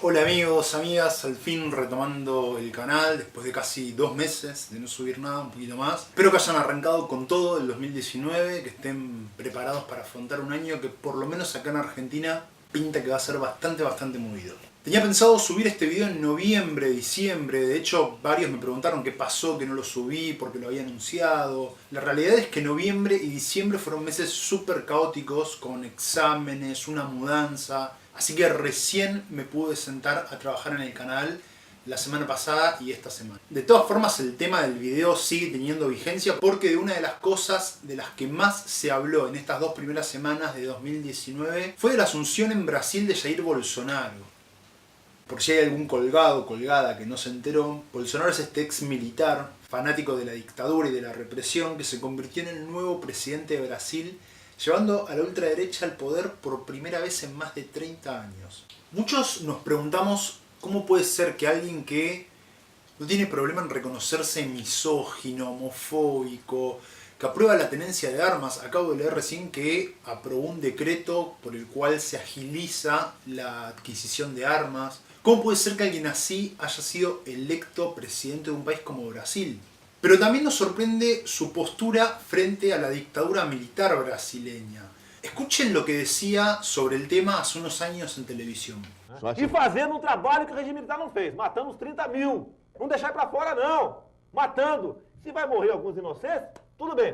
Hola amigos, amigas, al fin retomando el canal después de casi 2 meses de no subir nada, un poquito más. Espero que hayan arrancado con todo el 2019, que estén preparados para afrontar un año que por lo menos acá en Argentina pinta que va a ser bastante movido. Tenía pensado subir este video en noviembre, diciembre, de hecho varios me preguntaron qué pasó, que no lo subí, porque lo había anunciado. La realidad es que noviembre y diciembre fueron meses súper caóticos, con exámenes, una mudanza. Así que recién me pude sentar a trabajar en el canal la semana pasada y esta semana. De todas formas, el tema del video sigue teniendo vigencia porque de una de las cosas de las que más se habló en estas 2 primeras semanas de 2019 fue de la asunción en Brasil de Jair Bolsonaro. Por si hay algún colgado o colgada que no se enteró, Bolsonaro es este ex militar, fanático de la dictadura y de la represión, que se convirtió en el nuevo presidente de Brasil, llevando a la ultraderecha al poder por primera vez en más de 30 años. Muchos nos preguntamos cómo puede ser que alguien que no tiene problema en reconocerse misógino, homofóbico, que aprueba la tenencia de armas, acabo de leer recién que aprobó un decreto por el cual se agiliza la adquisición de armas. ¿Cómo puede ser que alguien así haya sido electo presidente de un país como Brasil? Pero también nos sorprende su postura frente a la dictadura militar brasileña. Escuchen lo que decía sobre el tema hace unos años en televisión. E fazendo um trabalho que o regime militar não fez, matando os 30.000. Não deixar para fora não, matando. Se vai morrer alguns inocentes, tudo bem.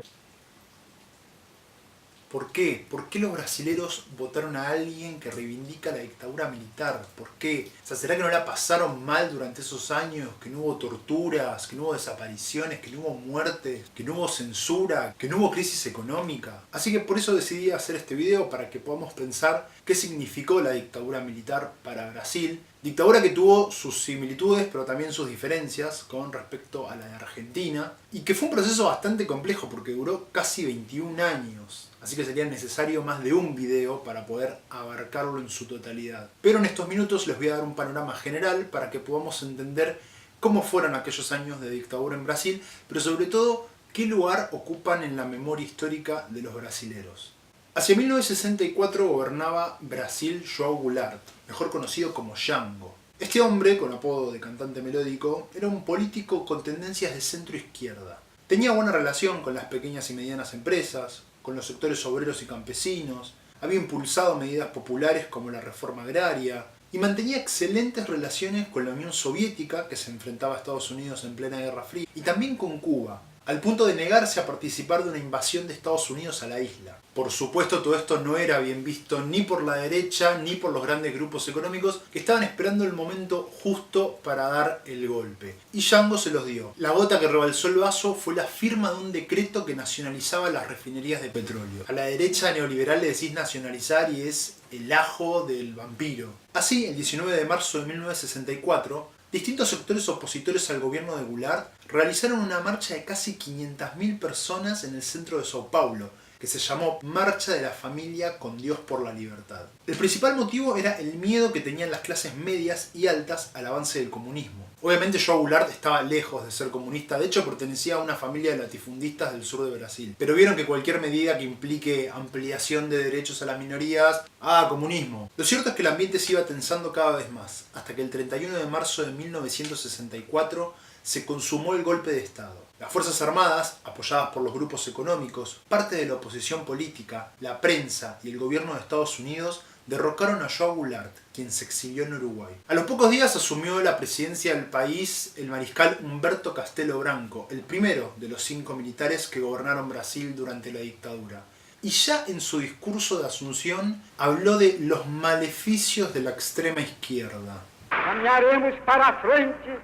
¿Por qué? ¿Por qué los brasileros votaron a alguien que reivindica la dictadura militar? ¿Por qué? O sea, ¿será que no la pasaron mal durante esos años? ¿Que no hubo torturas? ¿Que no hubo desapariciones? ¿Que no hubo muertes? ¿Que no hubo censura? ¿Que no hubo crisis económica? Así que por eso decidí hacer este video, para que podamos pensar qué significó la dictadura militar para Brasil. Dictadura que tuvo sus similitudes, pero también sus diferencias con respecto a la de Argentina. Y que fue un proceso bastante complejo porque duró casi 21 años. Así que sería necesario más de un video para poder abarcarlo en su totalidad. Pero en estos minutos les voy a dar un panorama general para que podamos entender cómo fueron aquellos años de dictadura en Brasil, pero sobre todo qué lugar ocupan en la memoria histórica de los brasileros. Hacia 1964 gobernaba Brasil João Goulart, mejor conocido como Jango. Este hombre, con apodo de cantante melódico, era un político con tendencias de centro-izquierda. Tenía buena relación con las pequeñas y medianas empresas, con los sectores obreros y campesinos, había impulsado medidas populares como la reforma agraria y mantenía excelentes relaciones con la Unión Soviética, que se enfrentaba a Estados Unidos en plena Guerra Fría, y también con Cuba, al punto de negarse a participar de una invasión de Estados Unidos a la isla. Por supuesto, todo esto no era bien visto ni por la derecha ni por los grandes grupos económicos que estaban esperando el momento justo para dar el golpe. Y Jango se los dio. La gota que rebalsó el vaso fue la firma de un decreto que nacionalizaba las refinerías de petróleo. A la derecha neoliberal le decís nacionalizar y es el ajo del vampiro. Así, el 19 de marzo de 1964, distintos sectores opositores al gobierno de Goulart realizaron una marcha de casi 500.000 personas en el centro de Sao Paulo, que se llamó Marcha de la Familia con Dios por la Libertad. El principal motivo era el miedo que tenían las clases medias y altas al avance del comunismo. Obviamente João Goulart estaba lejos de ser comunista, de hecho pertenecía a una familia de latifundistas del sur de Brasil. Pero vieron que cualquier medida que implique ampliación de derechos a las minorías, comunismo. Lo cierto es que el ambiente se iba tensando cada vez más, hasta que el 31 de marzo de 1964 se consumó el golpe de Estado. Las Fuerzas Armadas, apoyadas por los grupos económicos, parte de la oposición política, la prensa y el gobierno de Estados Unidos derrocaron a João Goulart, quien se exilió en Uruguay. A los pocos días asumió la presidencia del país el mariscal Humberto Castelo Branco, el primero de los 5 militares que gobernaron Brasil durante la dictadura. Y ya en su discurso de asunción habló de los maleficios de la extrema izquierda. Caminharemos para frente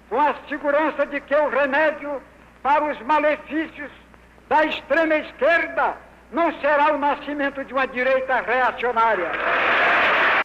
com a segurança de que o remédio para os malefícios da extrema esquerda não será o nascimento de uma direita reacionária.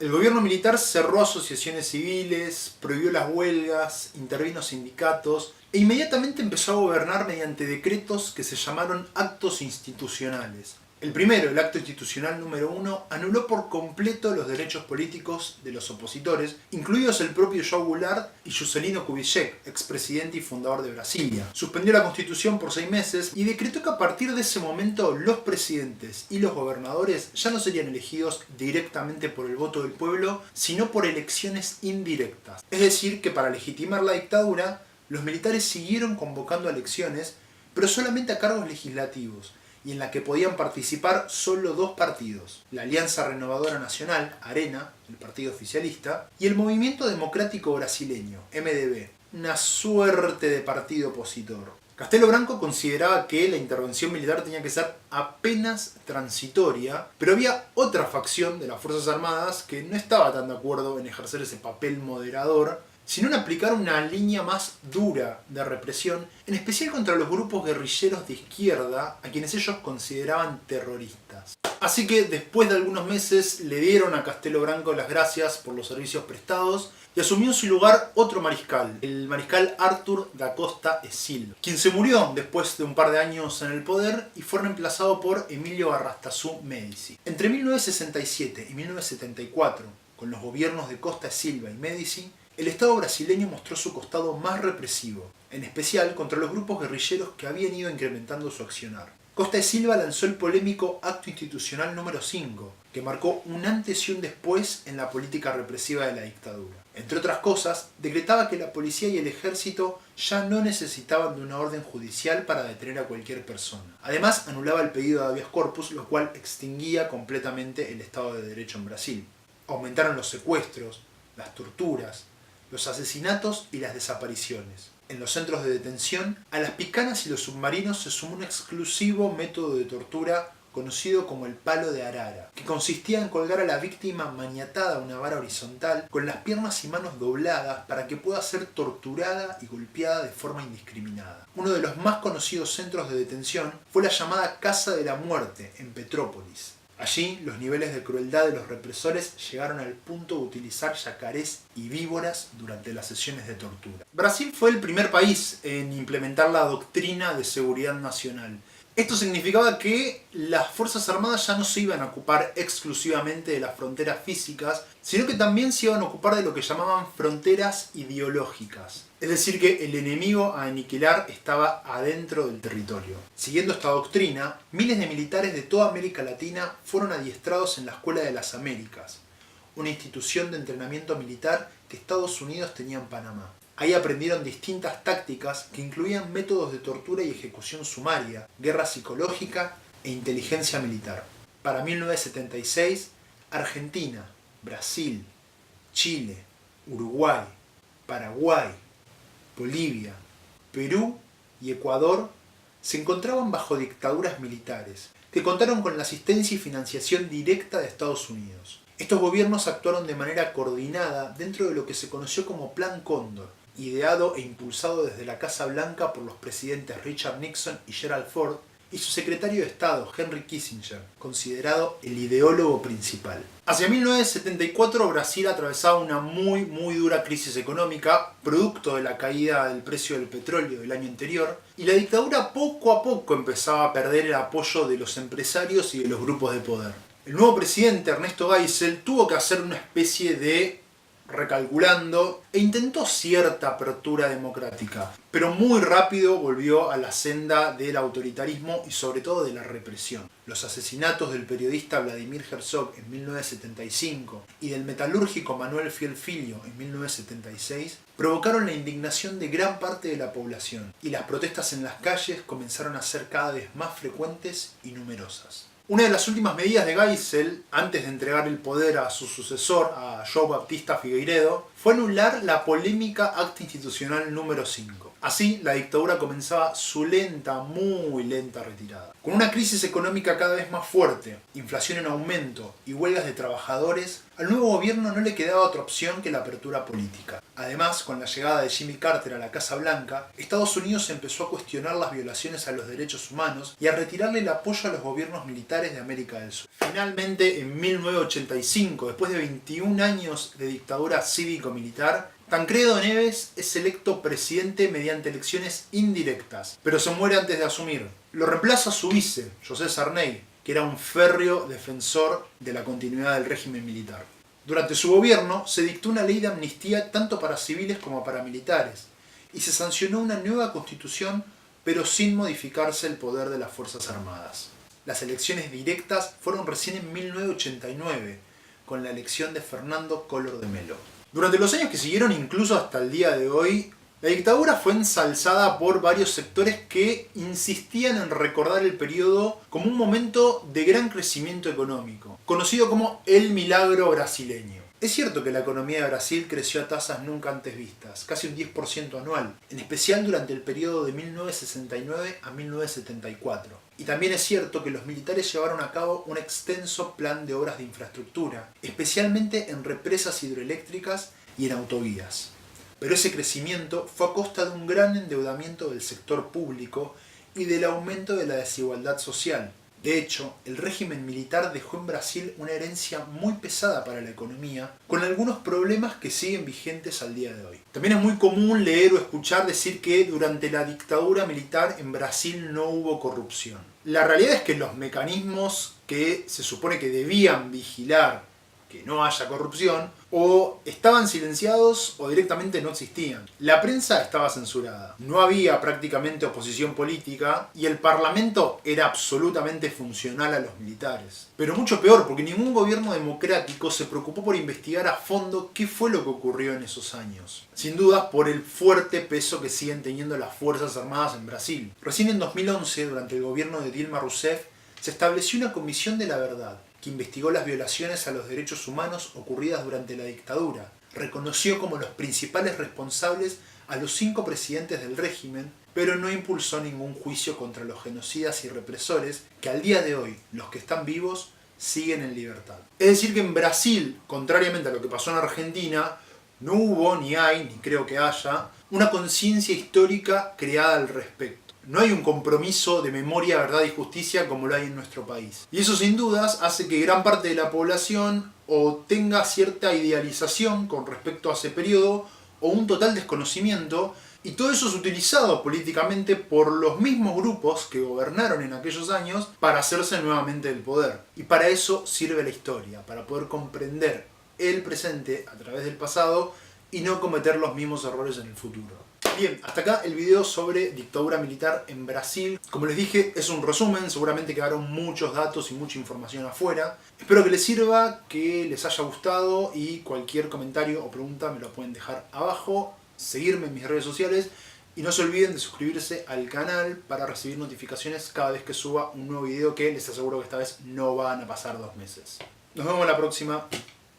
El gobierno militar cerró asociaciones civiles, prohibió las huelgas, intervino sindicatos e inmediatamente empezó a gobernar mediante decretos que se llamaron actos institucionales. El primero, el acto institucional número 1, anuló por completo los derechos políticos de los opositores, incluidos el propio João Goulart y Juscelino Kubitschek, expresidente y fundador de Brasilia. Suspendió la constitución por 6 meses y decretó que a partir de ese momento los presidentes y los gobernadores ya no serían elegidos directamente por el voto del pueblo, sino por elecciones indirectas. Es decir, que para legitimar la dictadura, los militares siguieron convocando elecciones, pero solamente a cargos legislativos, y en la que podían participar solo 2 partidos, la Alianza Renovadora Nacional, ARENA, el partido oficialista, y el Movimiento Democrático Brasileño, MDB, una suerte de partido opositor. Castelo Branco consideraba que la intervención militar tenía que ser apenas transitoria, pero había otra facción de las Fuerzas Armadas que no estaba tan de acuerdo en ejercer ese papel moderador, sino en aplicar una línea más dura de represión, en especial contra los grupos guerrilleros de izquierda, a quienes ellos consideraban terroristas. Así que después de algunos meses le dieron a Castelo Branco las gracias por los servicios prestados y asumió en su lugar otro mariscal, el mariscal Arthur da Costa e Silva, quien se murió después de un par de años en el poder y fue reemplazado por Emílio Arrastazú Médici. Entre 1967 y 1974, con los gobiernos de Costa e Silva y Médici, el Estado brasileño mostró su costado más represivo, en especial contra los grupos guerrilleros que habían ido incrementando su accionar. Costa e Silva lanzó el polémico Acto Institucional número 5, que marcó un antes y un después en la política represiva de la dictadura. Entre otras cosas, decretaba que la policía y el ejército ya no necesitaban de una orden judicial para detener a cualquier persona. Además, anulaba el pedido de habeas corpus, lo cual extinguía completamente el Estado de Derecho en Brasil. Aumentaron los secuestros, las torturas, los asesinatos y las desapariciones. En los centros de detención, a las picanas y los submarinos se sumó un exclusivo método de tortura conocido como el palo de arara, que consistía en colgar a la víctima maniatada a una vara horizontal con las piernas y manos dobladas para que pueda ser torturada y golpeada de forma indiscriminada. Uno de los más conocidos centros de detención fue la llamada Casa de la Muerte en Petrópolis. Allí, los niveles de crueldad de los represores llegaron al punto de utilizar yacarés y víboras durante las sesiones de tortura. Brasil fue el primer país en implementar la doctrina de seguridad nacional. Esto significaba que las Fuerzas Armadas ya no se iban a ocupar exclusivamente de las fronteras físicas, sino que también se iban a ocupar de lo que llamaban fronteras ideológicas. Es decir, que el enemigo a aniquilar estaba adentro del territorio. Siguiendo esta doctrina, miles de militares de toda América Latina fueron adiestrados en la Escuela de las Américas, una institución de entrenamiento militar que Estados Unidos tenía en Panamá. Ahí aprendieron distintas tácticas que incluían métodos de tortura y ejecución sumaria, guerra psicológica e inteligencia militar. Para 1976, Argentina, Brasil, Chile, Uruguay, Paraguay, Bolivia, Perú y Ecuador se encontraban bajo dictaduras militares que contaron con la asistencia y financiación directa de Estados Unidos. Estos gobiernos actuaron de manera coordinada dentro de lo que se conoció como Plan Cóndor, ideado e impulsado desde la Casa Blanca por los presidentes Richard Nixon y Gerald Ford, y su secretario de Estado, Henry Kissinger, considerado el ideólogo principal. Hacia 1974 Brasil atravesaba una muy dura crisis económica, producto de la caída del precio del petróleo del año anterior, y la dictadura poco a poco empezaba a perder el apoyo de los empresarios y de los grupos de poder. El nuevo presidente, Ernesto Geisel, tuvo que hacer una especie de recalculando e intentó cierta apertura democrática, pero muy rápido volvió a la senda del autoritarismo y sobre todo de la represión. Los asesinatos del periodista Vladimir Herzog en 1975 y del metalúrgico Manuel Fiel Filho en 1976 provocaron la indignación de gran parte de la población y las protestas en las calles comenzaron a ser cada vez más frecuentes y numerosas. Una de las últimas medidas de Geisel, antes de entregar el poder a su sucesor, a João Baptista Figueiredo, fue anular la polémica Acta Institucional número 5. Así, la dictadura comenzaba su muy lenta retirada. Con una crisis económica cada vez más fuerte, inflación en aumento y huelgas de trabajadores, al nuevo gobierno no le quedaba otra opción que la apertura política. Además, con la llegada de Jimmy Carter a la Casa Blanca, Estados Unidos empezó a cuestionar las violaciones a los derechos humanos y a retirarle el apoyo a los gobiernos militares de América del Sur. Finalmente, en 1985, después de 21 años de dictadura cívico-militar, Tancredo Neves es electo presidente mediante elecciones indirectas, pero se muere antes de asumir. Lo reemplaza su vice, José Sarney, que era un férreo defensor de la continuidad del régimen militar. Durante su gobierno se dictó una ley de amnistía tanto para civiles como para militares, y se sancionó una nueva constitución, pero sin modificarse el poder de las Fuerzas Armadas. Las elecciones directas fueron recién en 1989, con la elección de Fernando Collor de Mello. Durante los años que siguieron, incluso hasta el día de hoy, la dictadura fue ensalzada por varios sectores que insistían en recordar el periodo como un momento de gran crecimiento económico, conocido como el milagro brasileño. Es cierto que la economía de Brasil creció a tasas nunca antes vistas, casi un 10% anual, en especial durante el periodo de 1969 a 1974. Y también es cierto que los militares llevaron a cabo un extenso plan de obras de infraestructura, especialmente en represas hidroeléctricas y en autovías. Pero ese crecimiento fue a costa de un gran endeudamiento del sector público y del aumento de la desigualdad social. De hecho, el régimen militar dejó en Brasil una herencia muy pesada para la economía, con algunos problemas que siguen vigentes al día de hoy. También es muy común leer o escuchar decir que durante la dictadura militar en Brasil no hubo corrupción. La realidad es que los mecanismos que se supone que debían vigilar que no haya corrupción, o estaban silenciados o directamente no existían. La prensa estaba censurada, no había prácticamente oposición política y el parlamento era absolutamente funcional a los militares. Pero mucho peor, porque ningún gobierno democrático se preocupó por investigar a fondo qué fue lo que ocurrió en esos años. Sin dudas por el fuerte peso que siguen teniendo las Fuerzas Armadas en Brasil. Recién en 2011, durante el gobierno de Dilma Rousseff, se estableció una comisión de la verdad, que investigó las violaciones a los derechos humanos ocurridas durante la dictadura. Reconoció como los principales responsables a los 5 presidentes del régimen, pero no impulsó ningún juicio contra los genocidas y represores que al día de hoy, los que están vivos, siguen en libertad. Es decir que en Brasil, contrariamente a lo que pasó en Argentina, no hubo, ni hay, ni creo que haya, una conciencia histórica creada al respecto. No hay un compromiso de memoria, verdad y justicia como lo hay en nuestro país. Y eso sin dudas hace que gran parte de la población o tenga cierta idealización con respecto a ese periodo o un total desconocimiento, y todo eso es utilizado políticamente por los mismos grupos que gobernaron en aquellos años para hacerse nuevamente del poder. Y para eso sirve la historia, para poder comprender el presente a través del pasado y no cometer los mismos errores en el futuro. Bien, hasta acá el video sobre dictadura militar en Brasil. Como les dije, es un resumen, seguramente quedaron muchos datos y mucha información afuera. Espero que les sirva, que les haya gustado y cualquier comentario o pregunta me lo pueden dejar abajo. Seguirme en mis redes sociales y no se olviden de suscribirse al canal para recibir notificaciones cada vez que suba un nuevo video, que les aseguro que esta vez no van a pasar 2 meses. Nos vemos la próxima.